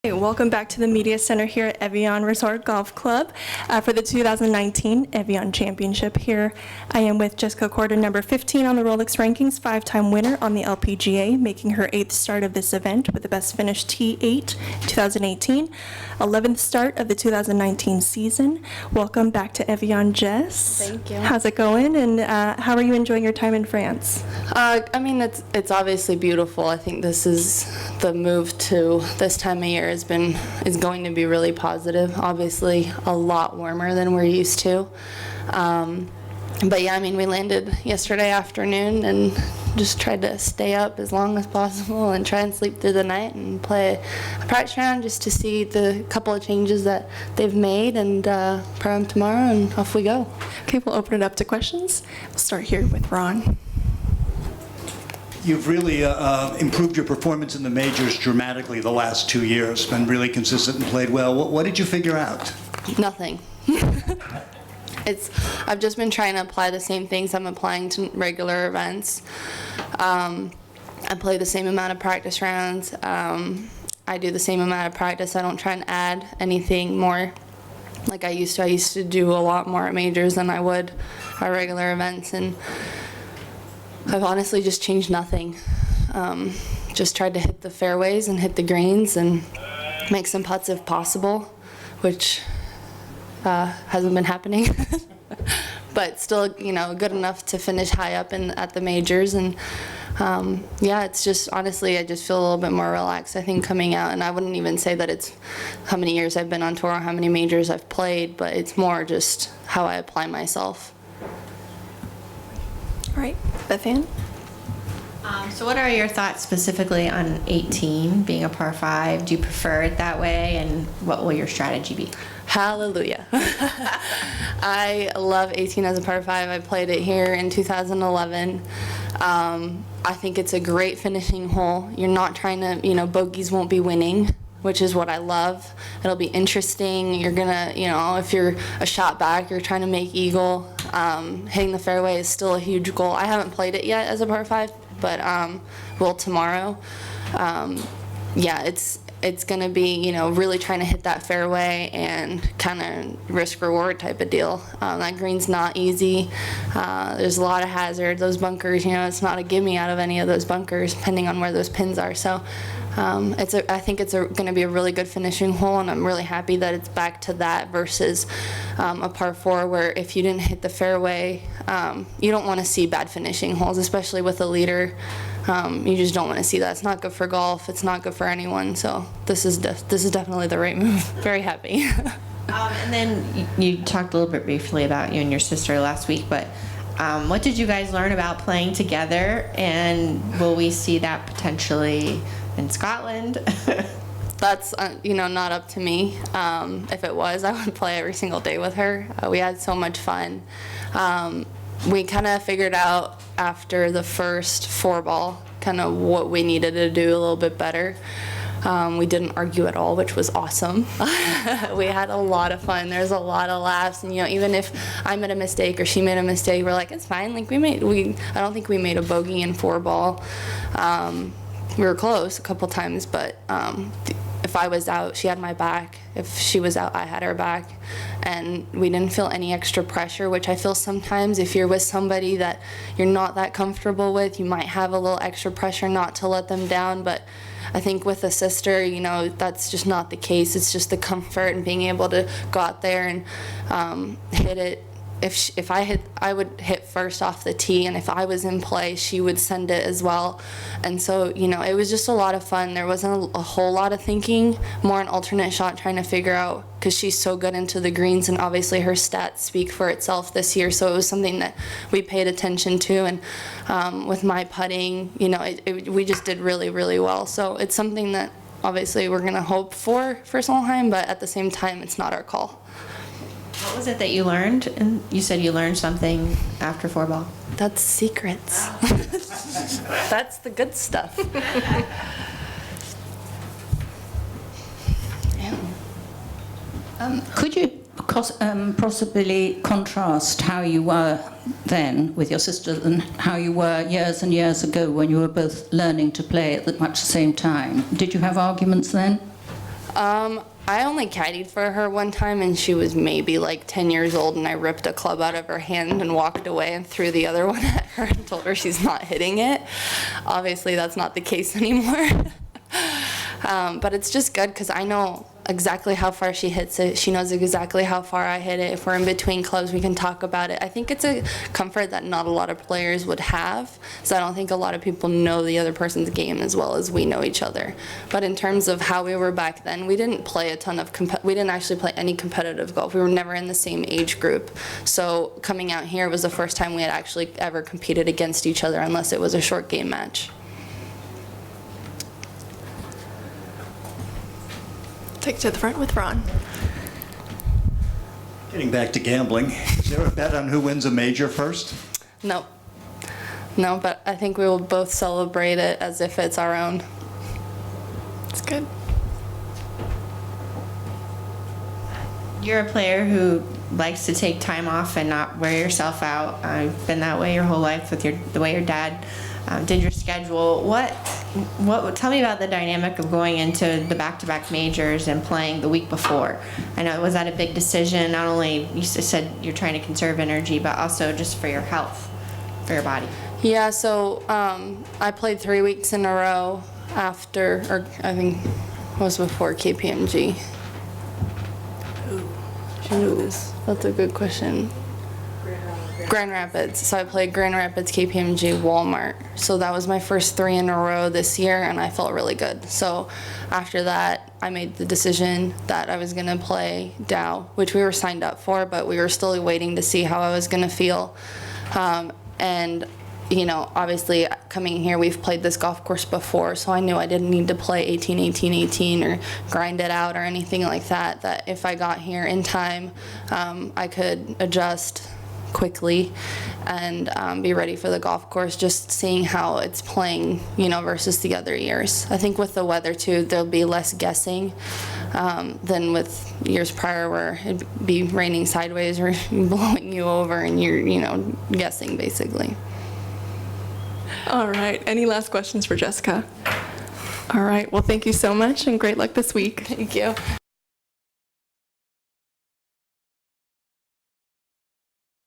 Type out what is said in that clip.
Hey, welcome back to the Media Center here at Evian Resort Golf Club for the 2019 Evian Championship. Here I am with Jessica Korda, number 15 on the Rolex rankings, 5-time winner on the LPGA, making her 8th start of this event with the best finish T8 2018, 11th start of the 2019 season. Welcome back to Evian, Jess. Thank you. How's it going, and how are you enjoying your time in France? I mean, it's obviously beautiful. I think this is the move to this time of year is going to be really positive. Obviously, a lot warmer than we're used to. But yeah, I mean, we landed yesterday afternoon and just tried to stay up as long as possible and try and sleep through the night and play a practice round just to see the couple of changes that they've made and prep them tomorrow, and off we go. Okay, we'll open it up to questions. We'll start here with Ron. You've really improved your performance in the majors dramatically the last 2 years, been really consistent and played well. What did you figure out? Nothing. I've just been trying to apply the same things I'm applying to regular events. I play the same amount of practice rounds. I do the same amount of practice. I don't try and add anything more like I used to. I used to do a lot more at majors than I would at regular events, and I've honestly just changed nothing. Just tried to hit the fairways and hit the greens and make some putts if possible, which hasn't been happening. But still, you know, good enough to finish high up at the majors. And yeah, it's just, honestly, I just feel a little bit more relaxed, I think, coming out. And I wouldn't even say that it's how many years I've been on tour or how many majors I've played, but it's more just how I apply myself. All right, Bethan. So what are your thoughts specifically on 18 being a par 5? Do you prefer it that way, and what will your strategy be? Hallelujah. I love 18 as a par 5. I played it here in 2011. I think it's a great finishing hole. You're not trying to, you know, bogeys won't be winning, which is what I love. It'll be interesting. You're gonna, you know, if you're a shot back, you're trying to make eagle. Hitting the fairway is still a huge goal. I haven't played it yet as a par 5, but will tomorrow. Yeah, it's gonna be, you know, really trying to hit that fairway and kind of risk reward type of deal. That green's not easy. There's a lot of hazard. Those bunkers, you know, it's not a gimme out of any of those bunkers, depending on where those pins are. So I think it's going to be a really good finishing hole, and I'm really happy that it's back to that versus a par 4 where if you didn't hit the fairway, you don't want to see bad finishing holes, especially with a leader. You just don't want to see that. It's not good for golf. It's not good for anyone. So this is definitely the right move. Very happy. And then you talked a little bit briefly about you and your sister last week, but what did you guys learn about playing together, and will we see that potentially in Scotland? That's you know, not up to me. If it was, I would play every single day with her. We had so much fun. We kind of figured out after the first 4-ball kind of what we needed to do a little bit better. We didn't argue at all, which was awesome. We had a lot of fun. There's a lot of laughs, and you know, even if I made a mistake or she made a mistake, we're like, it's fine. Like I don't think we made a bogey in 4-ball. We were close a couple times, but if I was out, she had my back. If she was out, I had her back. And we didn't feel any extra pressure, which I feel sometimes if you're with somebody that you're not that comfortable with, you might have a little extra pressure not to let them down. But I think with a sister, you know, that's just not the case. It's just the comfort and being able to go out there and hit it. If I hit, I would hit first off the tee, and if I was in play, she would send it as well. And so, you know, it was just a lot of fun. There wasn't a whole lot of thinking, more an alternate shot trying to figure out, because she's so good into the greens, and obviously her stats speak for itself this year. So it was something that we paid attention to, and with my putting, you know, we just did really, really well. So it's something that obviously we're going to hope for Solheim, but at the same time, it's not our call. What was it that you learned? And you said you learned something after 4-ball. That's secrets. That's the good stuff. Could you possibly contrast how you were then with your sister and how you were years and years ago when you were both learning to play at much the same time? Did you have arguments then? I only caddied for her one time, and she was maybe like 10 years old, and I ripped a club out of her hand and walked away and threw the other one at her and told her she's not hitting it. Obviously, that's not the case anymore. But it's just good because I know exactly how far she hits it. She knows exactly how far I hit it. If we're in between clubs, we can talk about it. I think it's a comfort that not a lot of players would have. So I don't think a lot of people know the other person's game as well as we know each other. But in terms of how we were back then, we didn't play a ton of, we didn't actually play any competitive golf. We were never in the same age group. So coming out here was the first time we had actually ever competed against each other unless it was a short game match. Take it to the front with Ron. Getting back to gambling, is there a bet on who wins a major first? No. No, but I think we will both celebrate it as if it's our own. It's good. You're a player who likes to take time off and not wear yourself out. I've been that way your whole life with the way your dad did your schedule. Tell me about the dynamic of going into the back-to-back majors and playing the week before. I know, was that a big decision? Not only you said you're trying to conserve energy, but also just for your health, for your body. Yeah, so I played 3 weeks in a row after, or I think it was before KPMG. Ooh, that's a good question. Grand Rapids. So I played Grand Rapids, KPMG, Walmart. So that was my first 3 in a row this year, and I felt really good. So after that, I made the decision that I was going to play Dow, which we were signed up for, but we were still waiting to see how I was going to feel. And, you know, obviously coming here, we've played this golf course before, so I knew I didn't need to play 18, 18, 18 or grind it out or anything like that, that if I got here in time, I could adjust quickly and be ready for the golf course, just seeing how it's playing, you know, versus the other years. I think with the weather too, there'll be less guessing than with years prior where it'd be raining sideways or blowing you over and you're, you know, guessing basically. All right. Any last questions for Jessica? All right. Well, thank you so much and great luck this week. Thank you.